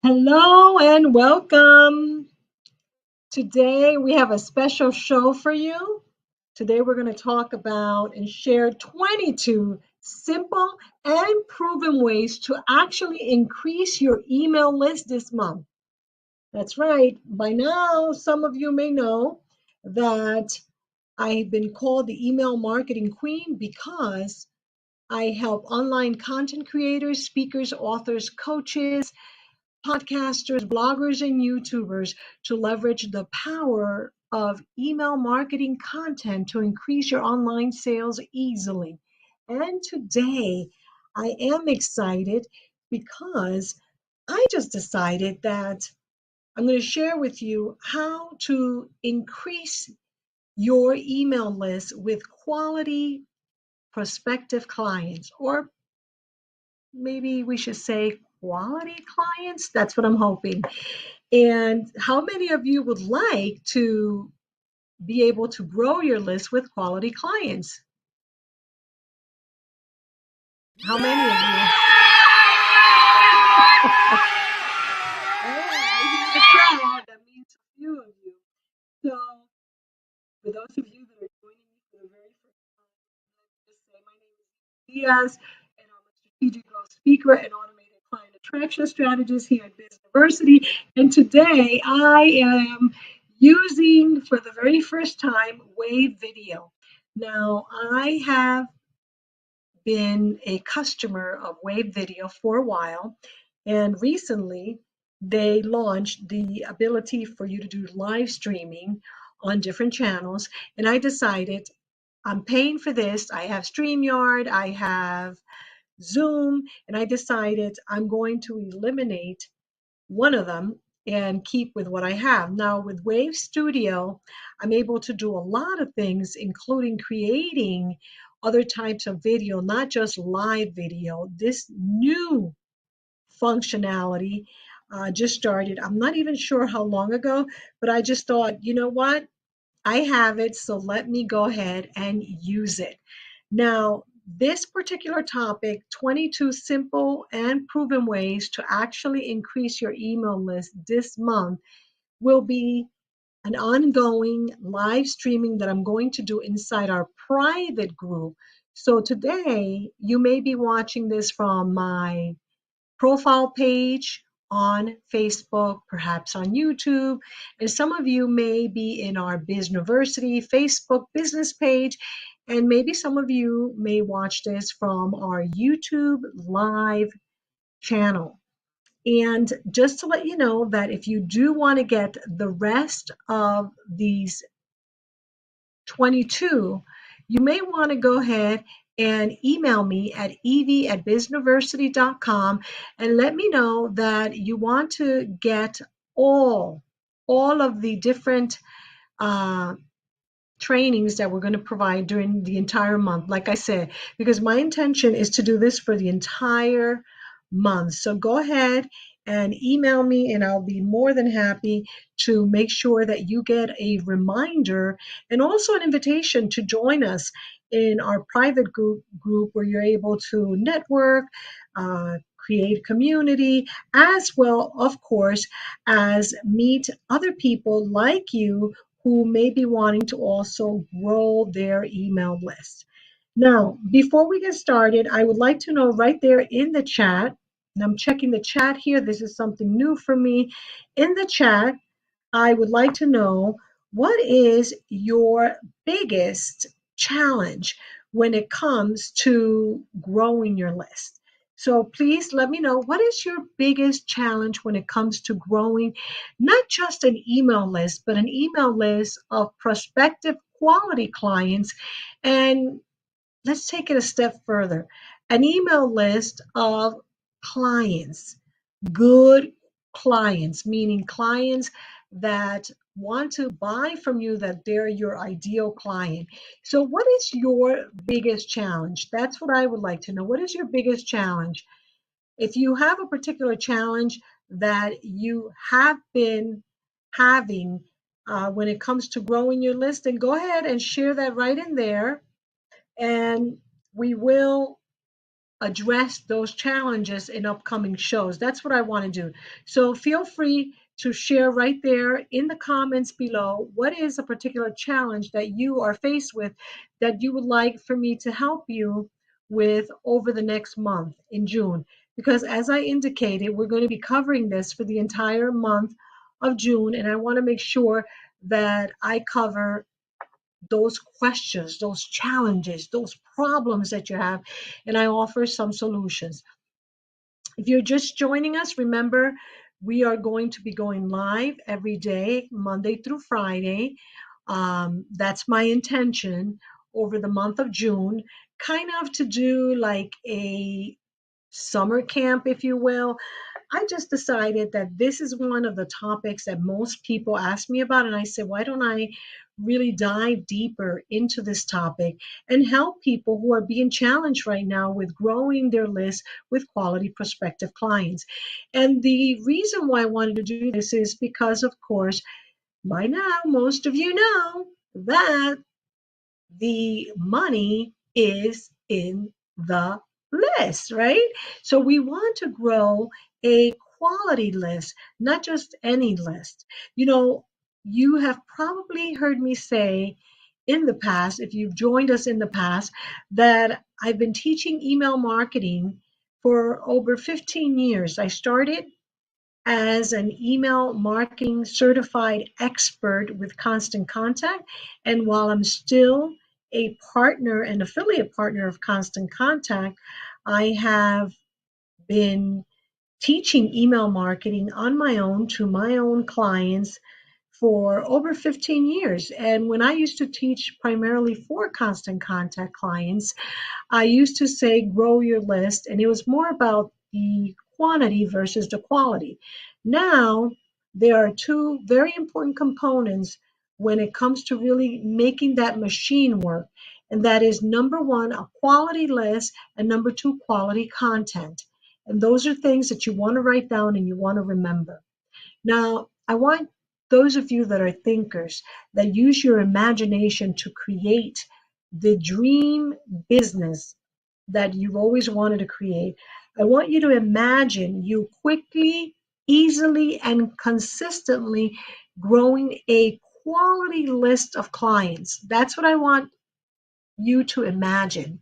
Hello and welcome. Today we have a special show for you. Today we're going to talk about and share 22 simple and proven ways to actually increase your email list this month. That's right. By now, some of you may know that I've been called the email marketing queen because I help online content creators, speakers, authors, coaches, podcasters, bloggers, and YouTubers to leverage the power of email marketing content to increase your online sales easily. And today, I am excited because I just decided that I'm going to share with you how to increase your email list with quality prospective clients, or maybe we should say quality clients. That's what I'm hoping. And how many of you would like to be able to grow your list with quality clients? How many of you? Oh, I hear the crowd. That means a few of you. So, for those of you that are joining me for the very first time, let me just say my name is Diaz, and I'm a strategic growth speaker and automated client attraction strategist here at Bizniversity. And today I am using for the very first time Wave Video. Now, I have been a customer of Wave Video for a while, and recently they launched the ability for you to do live streaming on different channels. And I decided I'm paying for this. I have StreamYard, I have Zoom, and I decided I'm going to eliminate one of them and keep with what I have. Now, with Wave Studio, I'm able to do a lot of things, including creating other types of video, not just live video. This new functionality just started. I'm not even sure how long ago, but I just thought, you know what? I have it, so let me go ahead and use it. Now, this particular topic, 22 simple and proven ways to actually increase your email list this month, will be an ongoing live streaming that I'm going to do inside our private group. So today, you may be watching this from my profile page on Facebook, perhaps on YouTube, and some of you may be in our Bizniversity Facebook business page, and maybe some of you may watch this from our YouTube live channel. And just to let you know that if you do want to get the rest of these 22, you may want to go ahead and email me at evie@bizniversity.com and let me know that you want to get all of the different uh, trainings that we're going to provide during the entire month, like I said, because my intention is to do this for the entire month. So go ahead and email me, and I'll be more than happy to make sure that you get a reminder and also an invitation to join us in our private group where you're able to network, create community, as well, of course, as meet other people like you who may be wanting to also grow their email list. Now, before we get started, I would like to know right there in the chat, and I'm checking the chat here, this is something new for me. In the chat, I would like to know, what is your biggest challenge when it comes to growing your list? So please let me know, what is your biggest challenge when it comes to growing not just an email list, but an email list of prospective quality clients? And let's take it a step further, an email list of clients, good clients, meaning clients that want to buy from you, that they're your ideal client. So, what is your biggest challenge? That's what I would like to know. What is your biggest challenge? If you have a particular challenge that you have been having when it comes to growing your list, then go ahead and share that right in there, and we will address those challenges in upcoming shows. That's what I want to do. So feel free to share right there in the comments below what is a particular challenge that you are faced with that you would like for me to help you with over the next month in June. Because as I indicated, we're going to be covering this for the entire month of June, and I want to make sure that I cover those questions, those challenges, those problems that you have, and I offer some solutions. If you're just joining us, remember we are going to be going live every day, Monday through Friday. That's my intention over the month of June, kind of to do like a summer camp, if you will. I just decided that this is one of the topics that most people ask me about. And I said, why don't I really dive deeper into this topic and help people who are being challenged right now with growing their list with quality prospective clients? And the reason why I wanted to do this is because, of course, by now, most of you know that the money is in the list, right? So we want to grow a quality list, not just any list. You know, you have probably heard me say in the past, if you've joined us in the past, that I've been teaching email marketing for over 15 years. I started as an email marketing certified expert with Constant Contact. And while I'm still a partner and affiliate partner of Constant Contact, I have been teaching email marketing on my own to my own clients for over 15 years. And when I used to teach primarily for Constant Contact clients, I used to say grow your list, and it was more about the quantity versus the quality. Now, there are two very important components when it comes to really making that machine work. And that is number one, a quality list, and number two, quality content. And those are things that you want to write down and you want to remember. Now, I want those of you that are thinkers, that use your imagination to create the dream business that you've always wanted to create. I want you to imagine you quickly, easily, and consistently growing a quality list of clients. That's what I want you to imagine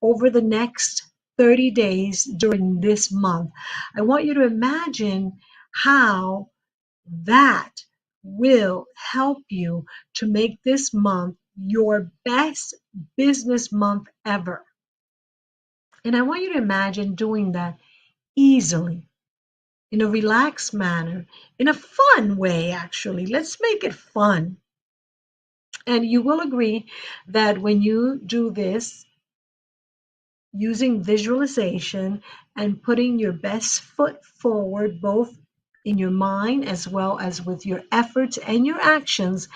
over the next 30 days during this month. I want you to imagine how that will help you to make this month your best business month ever. And I want you to imagine doing that easily, in a relaxed manner, in a fun way, actually. Let's make it fun. And you will agree that when you do this, using visualization and putting your best foot forward, both in your mind as well as with your efforts and your actions,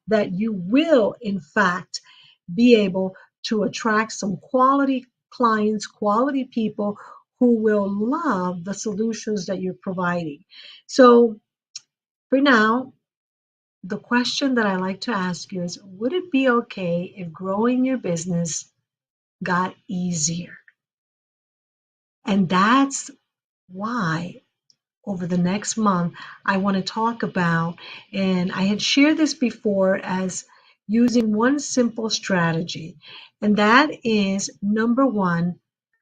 that you will, in fact, be able to attract some quality clients, quality people who will love the solutions that you're providing. So, for now, the question that I like to ask you is, would it be okay if growing your business got easier? And that's why over the next month I want to talk about, and I had shared this before, as using one simple strategy. And that is number one,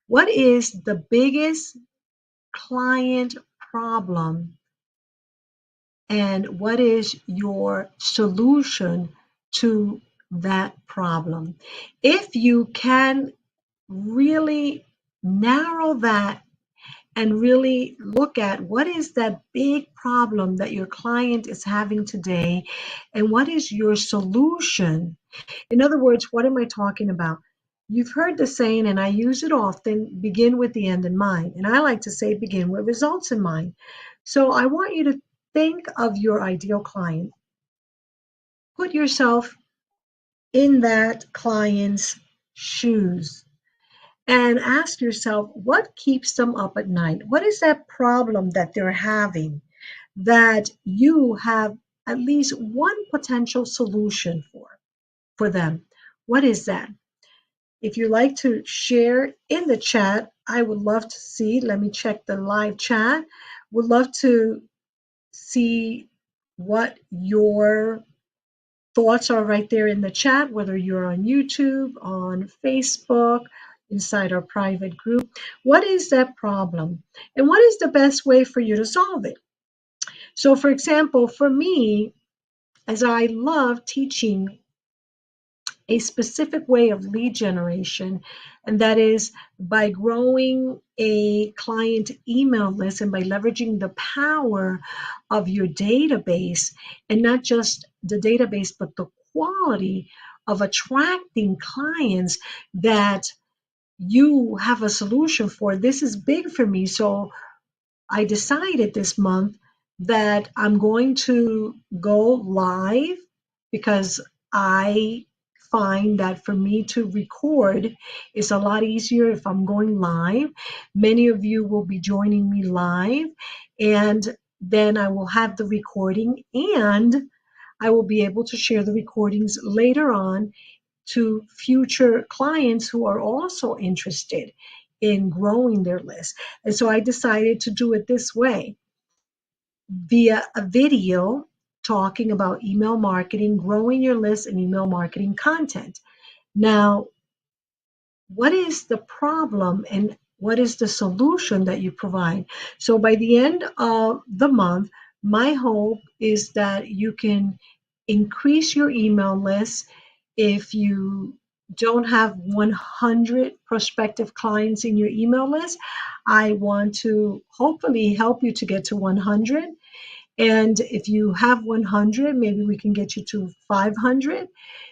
what is the biggest client problem and what is your solution to that problem? If you can really narrow that and really look at what is that big problem that your client is having today and what is your solution. In other words, what am I talking about? You've heard the saying, and I use it often, begin with the end in mind. And I like to say begin with results in mind. So I want you to think of your ideal client. Put yourself in that client's shoes and ask yourself, what keeps them up at night? What is that problem that they're having that you have at least one potential solution for them? What is that? If you like to share in the chat, I would love to see. Let me check the live chat. Would love to see what your thoughts are right there in the chat, whether you're on YouTube, on Facebook, inside our private group. What is that problem? And what is the best way for you to solve it? So, for example, for me, as I love teaching a specific way of lead generation, and that is by growing a client email list and by leveraging the power of your database, and not just the database, but the quality of attracting clients that you have a solution for. This is big for me. So I decided this month that I'm going to go live because I find that for me to record is a lot easier if I'm going live. Many of you will be joining me live, and then I will have the recording, and I will be able to share the recordings later on to future clients who are also interested in growing their list. And so I decided to do it this way via a video talking about email marketing, growing your list, and email marketing content. Now, what is the problem and what is the solution that you provide? So by the end of the month, my hope is that you can increase your email list. If you don't have 100 prospective clients in your email list, I want to hopefully help you to get to 100. And if you have 100, maybe we can get you to 500.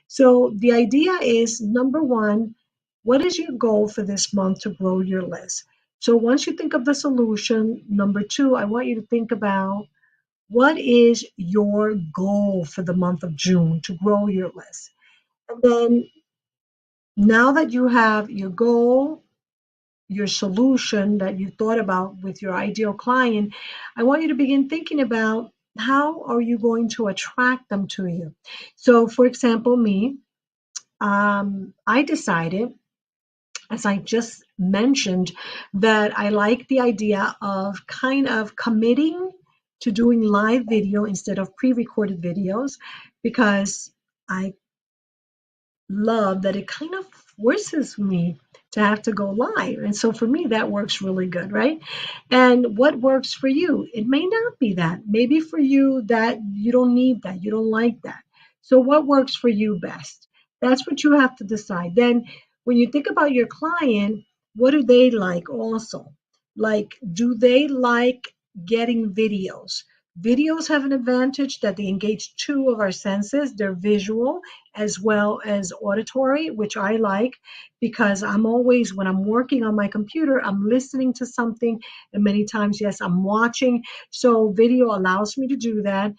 So the idea is, number one, what is your goal for this month to grow your list? So once you think of the solution, number two, I want you to think about what is your goal for the month of June to grow your list. And then now that you have your goal, your solution that you thought about with your ideal client, I want you to begin thinking about how are you going to attract them to you. So, for example, me, I decided, as I just mentioned, that I like the idea of kind of committing to doing live video instead of pre-recorded videos, because I love that it kind of forces me to have to go live. And so for me, that works really good, right? And what works for you? It may not be that. Maybe for you, that you don't need that. You don't like that. So what works for you best? That's what you have to decide. Then when you think about your client, what do they like also? Like, do they like getting videos? Videos have an advantage that they engage two of our senses. They're visual as well as auditory, which I like because I'm always, when I'm working on my computer, I'm listening to something, and many times, yes, I'm watching. So video allows me to do that.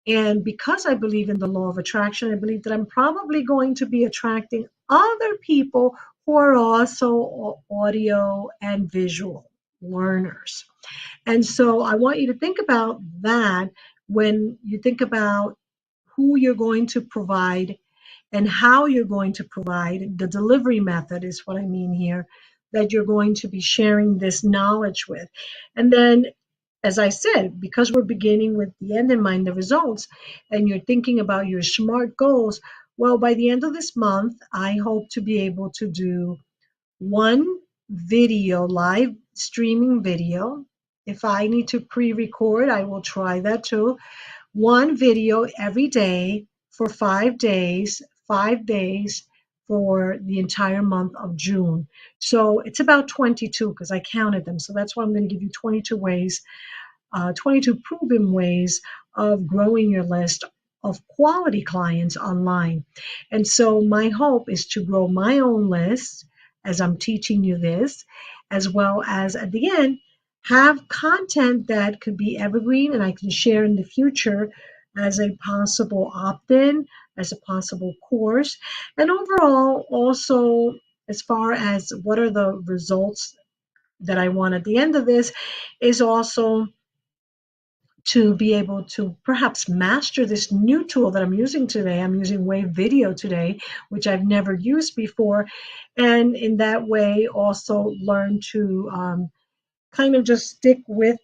And because I believe in the law of attraction, I believe that I'm probably going to be attracting other people who are also audio and visual learners. And so I want you to think about that when you think about who you're going to provide and how you're going to provide. The delivery method is what I mean here, that you're going to be sharing this knowledge with. And then, as I said, because we're beginning with the end in mind, the results, and you're thinking about your SMART goals, well, by the end of this month, I hope to be able to do one video, live streaming video. If I need to pre-record, I will try that too. One video every day for 5 days, 5 days for the entire month of June. So it's about 22 because I counted them. So that's why I'm going to give you 22 ways, 22 proven ways of growing your list of quality clients online. And so my hope is to grow my own list as I'm teaching you this, as well as at the end, have content that could be evergreen and I can share in the future as a possible opt-in, as a possible course. And overall, also, as far as what are the results that I want at the end of this, is also to be able to perhaps master this new tool that I'm using today. I'm using Wave Video today, which I've never used before. And in that way, also learn to kind of just stick with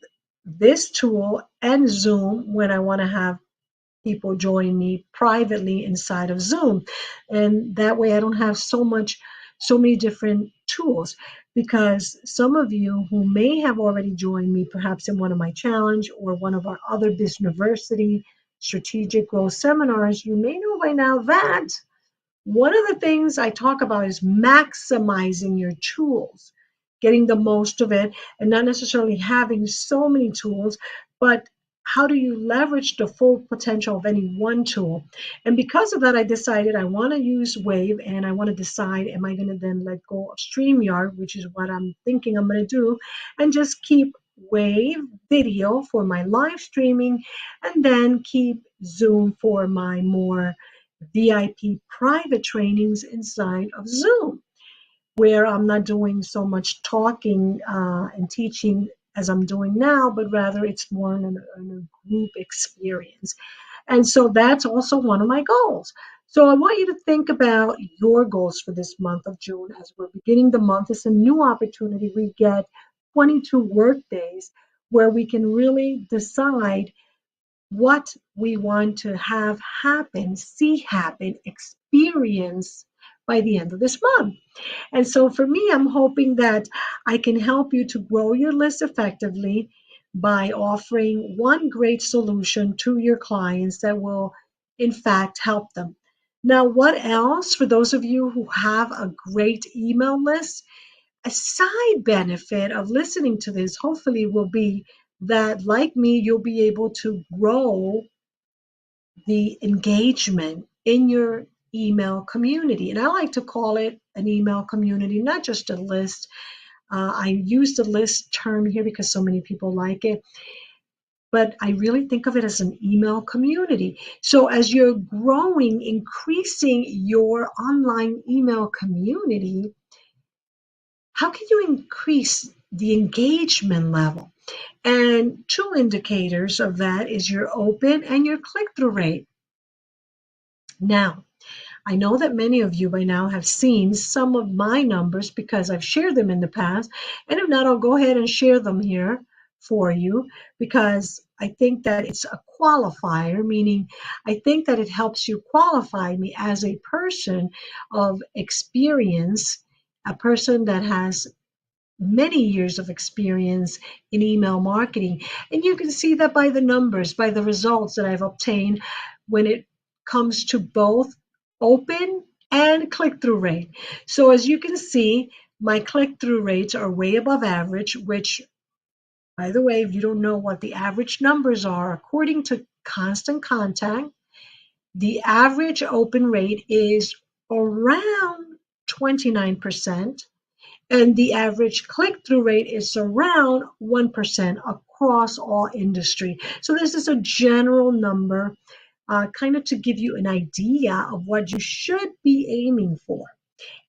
this tool and Zoom when I want to have people join me privately inside of Zoom. And that way I don't have so many different tools, because some of you who may have already joined me perhaps in one of my challenge or one of our other Bizniversity strategic growth seminars, you may know by now that one of the things I talk about is maximizing your tools, getting the most of it, and not necessarily having so many tools, but how do you leverage the full potential of any one tool? And because of that, I decided I want to use Wave, and I want to decide, am I going to then let go of StreamYard, which is what I'm thinking I'm going to do, and just keep Wave Video for my live streaming, and then keep Zoom for my more VIP private trainings inside of Zoom, where I'm not doing so much talking and teaching as I'm doing now, but rather it's more in a group experience. And so that's also one of my goals. So I want you to think about your goals for this month of June. As we're beginning the month, it's a new opportunity. We get 22 work days where we can really decide what we want to have happen, see happen, experience by the end of this month. And so for me, I'm hoping that I can help you to grow your list effectively by offering one great solution to your clients that will, in fact, help them. Now, what else? For those of you who have a great email list, a side benefit of listening to this hopefully will be that, like me, you'll be able to grow the engagement in your email community. And I like to call it an email community, not just a list. I use the list term here because so many people like it, but I really think of it as an email community. So as you're growing, increasing your online email community, how can you increase the engagement level? And two indicators of that is your open and your click-through rate. Now, I know that many of you by now have seen some of my numbers because I've shared them in the past. And if not, I'll go ahead and share them here for you, because I think that it's a qualifier, meaning I think that it helps you qualify me as a person of experience, a person that has many years of experience in email marketing. And you can see that by the numbers, by the results that I've obtained when it comes to both open and click-through rate. So as you can see, my click-through rates are way above average, which, by the way, if you don't know what the average numbers are, according to Constant Contact, the average open rate is around 29%. And the average click-through rate is around 1% across all industry. So this is a general number, kind of to give you an idea of what you should be aiming for.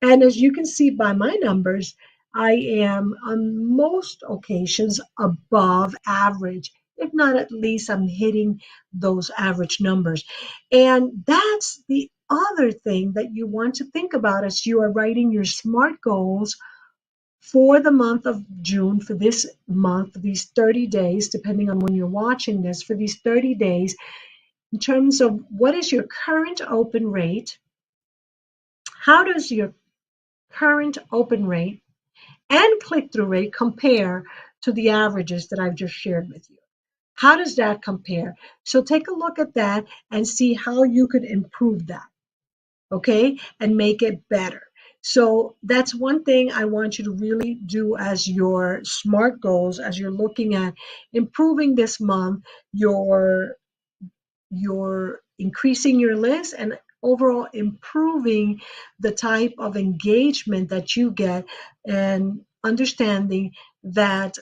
And as you can see by my numbers, I am on most occasions above average. If not, at least I'm hitting those average numbers. And that's the other thing that you want to think about as you are writing your SMART goals for the month of June, for this month, these 30 days, depending on when you're watching this, for these 30 days, in terms of what is your current open rate, how does your current open rate and click-through rate compare to the averages that I've just shared with you? How does that compare? So take a look at that and see how you could improve that, okay, and make it better. So that's one thing I want you to really do as your SMART goals, as you're looking at improving this month, you're increasing your list and overall improving the type of engagement that you get, and understanding that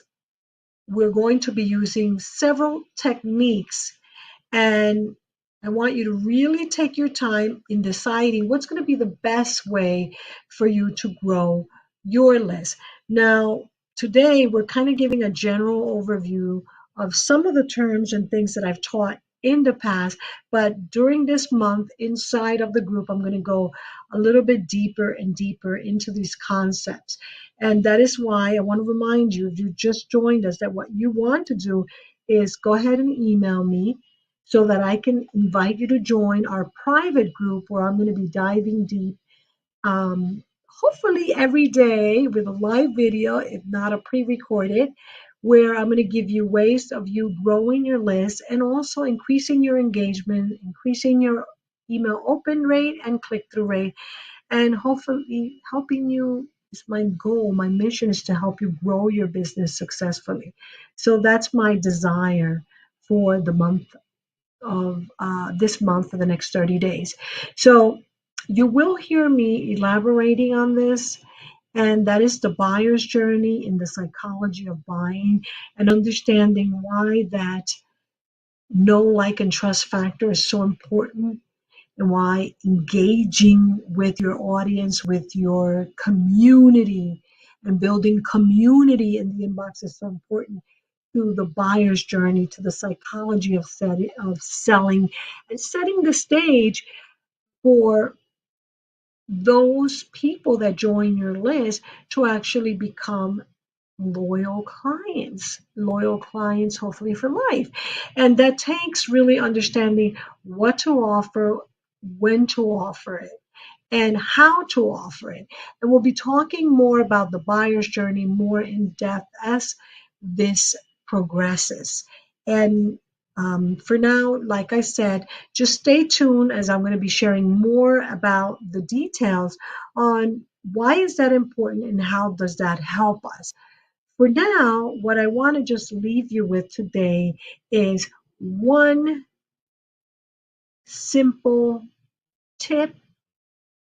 we're going to be using several techniques. And I want you to really take your time in deciding what's going to be the best way for you to grow your list. Now, today we're kind of giving a general overview of some of the terms and things that I've taught in the past. But during this month, inside of the group, I'm going to go a little bit deeper and deeper into these concepts. And that is why I want to remind you, if you just joined us, that what you want to do is go ahead and email me so that I can invite you to join our private group where I'm going to be diving deep, hopefully every day with a live video, if not a pre-recorded, where I'm going to give you ways of you growing your list and also increasing your engagement, increasing your email open rate and click-through rate, and hopefully helping you is my goal. My mission is to help you grow your business successfully. So that's my desire for the month of this month for the next 30 days. So you will hear me elaborating on this, and that is the buyer's journey in the psychology of buying and understanding why that know, like, and trust factor is so important, and why engaging with your audience, with your community, and building community in the inbox is so important to the buyer's journey, to the psychology of selling, and setting the stage for those people that join your list to actually become loyal clients, hopefully for life. And that takes really understanding what to offer, when to offer it, and how to offer it. And we'll be talking more about the buyer's journey more in depth as this progresses. And for now, like I said, just stay tuned as I'm going to be sharing more about the details on why is that important and how does that help us. For now, what I want to just leave you with today is one simple tip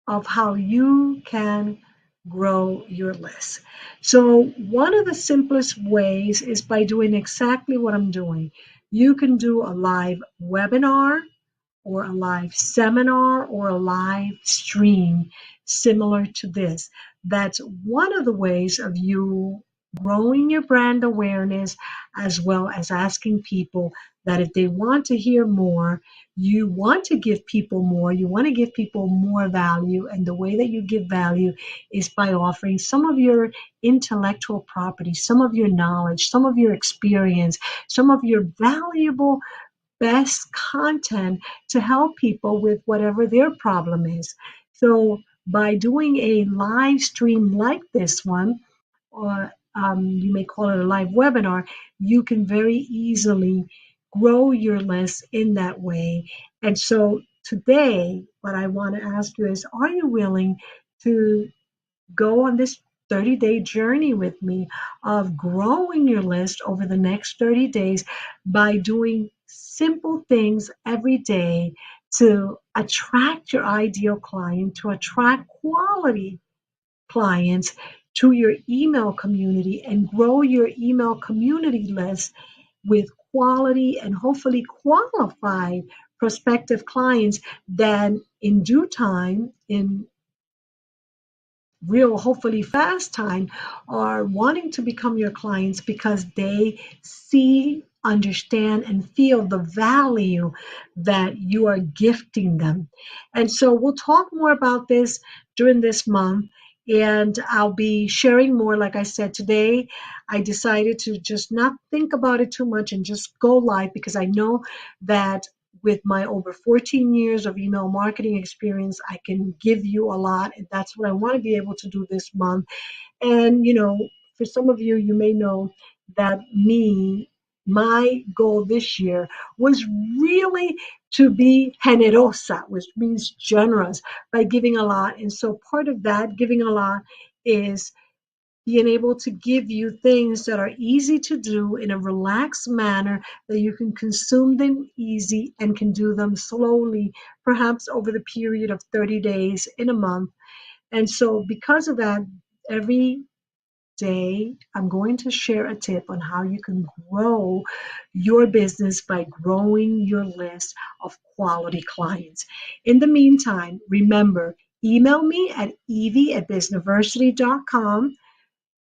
of how you can grow your list. So one of the simplest ways is by doing exactly what I'm doing. You can do a live webinar or a live seminar or a live stream similar to this. That's one of the ways of you growing your brand awareness, as well as asking people that if they want to hear more, you want to give people more, you want to give people more value. And the way that you give value is by offering some of your intellectual property, some of your knowledge, some of your experience, some of your valuable best content to help people with whatever their problem is. So by doing a live stream like this one, or you may call it a live webinar, you can very easily grow your list in that way. And so today, what I want to ask you is, are you willing to go on this 30-day journey with me of growing your list over the next 30 days by doing simple things every day to attract your ideal client, to attract quality clients to your email community and grow your email community list with quality and hopefully qualified prospective clients that in due time, in real, hopefully fast time, are wanting to become your clients because they see, understand, and feel the value that you are gifting them. And so we'll talk more about this during this month. And I'll be sharing more. Like I said, today I decided to just not think about it too much and just go live because I know that with my over 14 years of email marketing experience, I can give you a lot. And that's what I want to be able to do this month. And, for some of you, you may know that my goal this year was really to be generosa, which means generous, by giving a lot. And so part of that, giving a lot, is being able to give you things that are easy to do in a relaxed manner, that you can consume them easy and can do them slowly, perhaps over the period of 30 days in a month. And so because of that, every day I'm going to share a tip on how you can grow your business by growing your list of quality clients. In the meantime, remember, email me at Evie@Bizniversity.com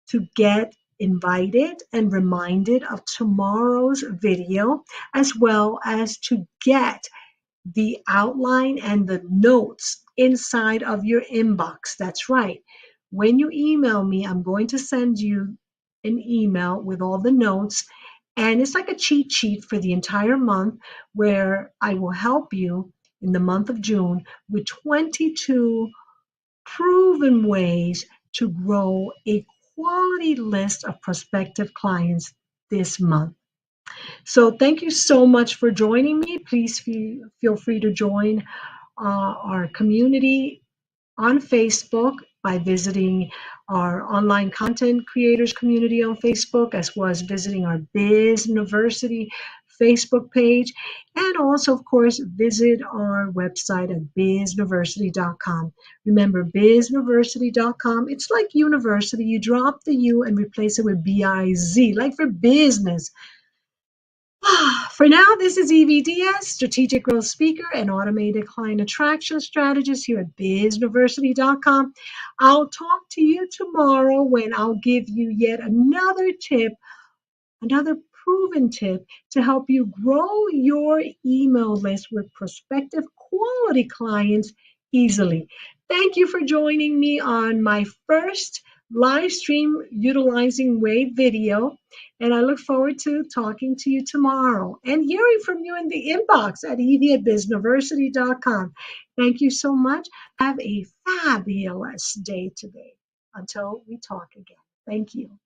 to get invited and reminded of tomorrow's video, as well as to get the outline and the notes inside of your inbox. That's right. When you email me, I'm going to send you an email with all the notes. And it's like a cheat sheet for the entire month where I will help you in the month of June with 22 proven ways to grow a quality list of prospective clients this month. So thank you so much for joining me. Please feel free to join our community on Facebook by visiting our online content creators community on Facebook, as well as visiting our Bizniversity Facebook page. And also, of course, visit our website at bizniversity.com. Remember, bizniversity.com, it's like university. You drop the U and replace it with B-I-Z, like for business. For now, this is Evie Diaz, strategic growth speaker and automated client attraction strategist here at Bizniversity.com. I'll talk to you tomorrow when I'll give you yet another tip, another proven tip to help you grow your email list with prospective quality clients easily. Thank you for joining me on my first live stream utilizing Wave video. And I look forward to talking to you tomorrow and hearing from you in the inbox at evie@bizniversity.com. Thank you so much. Have a fabulous day today. Until we talk again. Thank you.